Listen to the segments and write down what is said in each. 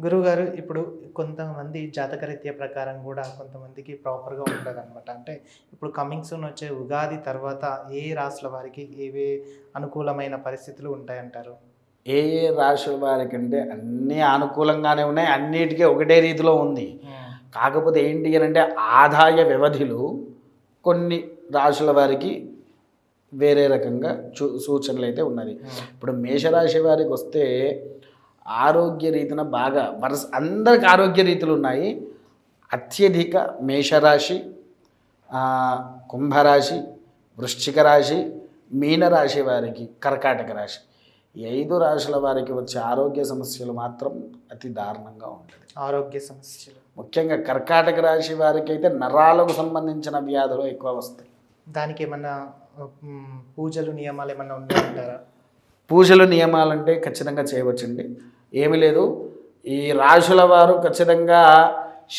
గురువుగారు ఇప్పుడు కొంతమంది జాతకరీత్యా ప్రకారం కూడా కొంతమందికి ప్రాపర్‌గా ఉండదనమాట. అంటే ఇప్పుడు కమింగ్ సూన్ వచ్చే ఉగాది తర్వాత ఏ రాశుల వారికి ఏవే అనుకూలమైన పరిస్థితులు ఉంటాయంటారు? ఏ ఏ రాశుల వారికంటే అన్నీ అనుకూలంగానే ఉన్నాయి. అన్నిటికీ ఒకటే రీతిలో ఉంది. హ్మ్. కాకపోతే ఏంటి అనంటే ఆదాయ వ్యవధిలో కొన్ని రాశుల వారికి వేరే రకంగా సూచనలైతే ఉన్నది. హ్మ్. ఇప్పుడు మేషరాశి వారికి వస్తే ఆరోగ్య రీతిన బాగా వరుస అందరికి ఆరోగ్య రీతులు ఉన్నాయి. అత్యధిక మేషరాశి, కుంభరాశి, వృశ్చిక రాశి, మీనరాశి వారికి, కర్కాటక రాశి ఈ 5 రాశుల వారికి వచ్చే ఆరోగ్య సమస్యలు మాత్రం అతి దారుణంగా ఉంటుంది. ఆరోగ్య సమస్యలు. ముఖ్యంగా కర్కాటక రాశి వారికి అయితే నరాలకు సంబంధించిన వ్యాధులు ఎక్కువ వస్తాయి. దానికేమన్నా పూజలు, నియమాలేమన్నా ఉన్నాయంటారా? పూజలు నియమాలంటే ఖచ్చితంగా చేయవచ్చండి. ఏమీ లేదు. ఈ రాశుల వారు ఖచ్చితంగా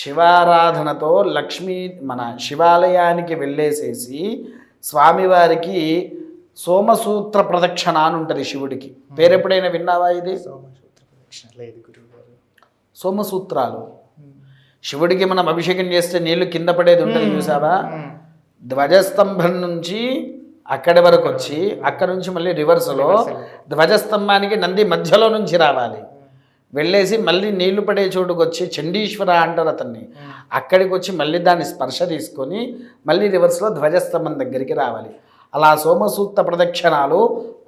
శివారాధనతో మన శివాలయానికి వెళ్ళేసేసి స్వామివారికి సోమసూత్ర ప్రదక్షిణ అని ఉంటుంది శివుడికి. పేరెప్పుడైనా విన్నావా ఇది? సోమసూత్ర ప్రదక్షిణ లేదు గురువుగారు. సోమసూత్రాలు శివుడికి మనం అభిషేకం చేస్తే నీళ్లు కింద పడేది ఉంటుంది చూసావా? ధ్వజస్తంభం నుంచి అక్కడి వరకు వచ్చి అక్కడ నుంచి మళ్ళీ రివర్స్లో ధ్వజస్తంభానికి నంది మధ్యలో నుంచి రావాలి. వెళ్ళేసి మళ్ళీ నీళ్లు పడే చోటుకు వచ్చి చండీశ్వర అంటారు అతన్ని. అక్కడికి వచ్చి మళ్ళీ దాన్ని స్పర్శ తీసుకొని మళ్ళీ రివర్స్లో ధ్వజస్తంభం దగ్గరికి రావాలి. అలా సోమసూత్ర ప్రదక్షిణాలు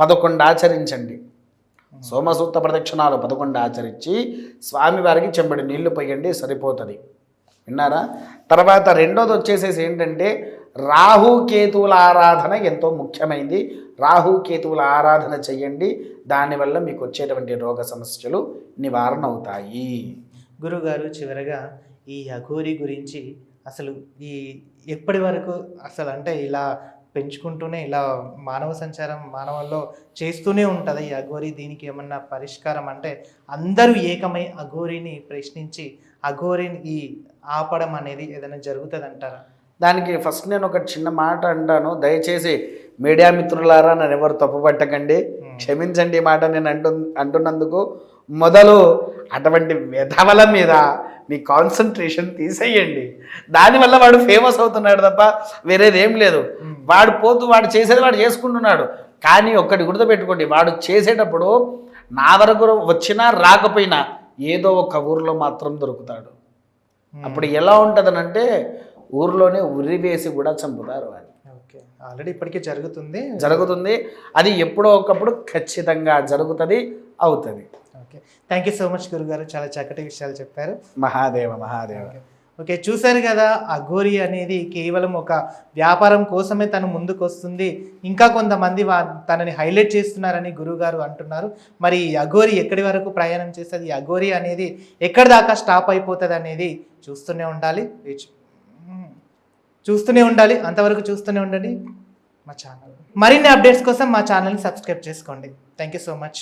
11 ఆచరించండి. సోమసూత్ర ప్రదక్షిణాలు 11 ఆచరించి స్వామివారికి చెంబడి నీళ్లు పోయండి, సరిపోతుంది. విన్నారా? తర్వాత రెండోది వచ్చేసేసి ఏంటంటే రాహుకేతువుల ఆరాధన ఎంతో ముఖ్యమైనది. రాహుకేతువుల ఆరాధన చెయ్యండి. దానివల్ల మీకు వచ్చేటువంటి రోగ సమస్యలు నివారణ అవుతాయి. గురుగారు, చివరగా ఈ అఘోరి గురించి అసలు ఈ ఎప్పటి వరకు అసలు అంటే ఇలా పెంచుకుంటూనే ఇలా మానవ సంచారం మానవుల్లో చేస్తూనే ఉంటుంది ఈ అఘోరి. దీనికి ఏమన్నా పరిష్కారం అంటే అందరూ ఏకమై అఘోరిని ప్రశ్నించి అఘోరిని ఆపడం అనేది ఏదైనా జరుగుతుంది అంటారా? దానికి ఫస్ట్ నేను ఒక చిన్న మాట అంటాను. దయచేసి మీడియా మిత్రులారా నన్ను ఎవరు తప్పుపట్టకండి, క్షమించండి. ఈ మాట నేను అంటున్నందుకు. మొదలు అటువంటి వెధవల మీద మీ కాన్సన్ట్రేషన్ తీసేయండి. దానివల్ల వాడు ఫేమస్ అవుతున్నాడు తప్ప వేరేదేం లేదు. వాడు చేసేది వాడు చేసుకుంటున్నాడు. కానీ ఒక్కటి గుర్తుపెట్టుకోండి, వాడు చేసేటప్పుడు నా వరకు వచ్చినా రాకపోయినా ఏదో ఒక ఊరిలో మాత్రం దొరుకుతాడు. అప్పుడు ఎలా ఉంటుందనంటే ఊర్లోనే ఉరి వేసి కూడా చంపుతారు అని. ఓకే, ఆల్రెడీ ఇప్పటికీ జరుగుతుంది. అది ఎప్పుడో ఒకప్పుడు ఖచ్చితంగా జరుగుతుంది, అవుతుంది. Okay, thank you so much గురుగారు, చాలా చక్కటి విషయాలు చెప్పారు. మహాదేవ. ఓకే, చూశారు కదా, అఘోరి అనేది కేవలం ఒక వ్యాపారం కోసమే తను ముందుకు వస్తుంది. ఇంకా కొంతమంది తనని హైలైట్ చేస్తున్నారని గురువుగారు అంటున్నారు. మరి ఈ అఘోరి ఎక్కడి వరకు ప్రయాణం చేస్తుంది, ఈ అఘోరి అనేది ఎక్కడి దాకా స్టాప్ అయిపోతుంది అనేది చూస్తూనే ఉండాలి. అంతవరకు చూస్తూనే ఉండండి మా ఛానల్. మరిన్ని అప్డేట్స్ కోసం మా ఛానల్ని సబ్స్క్రైబ్ చేసుకోండి. Thank you so much.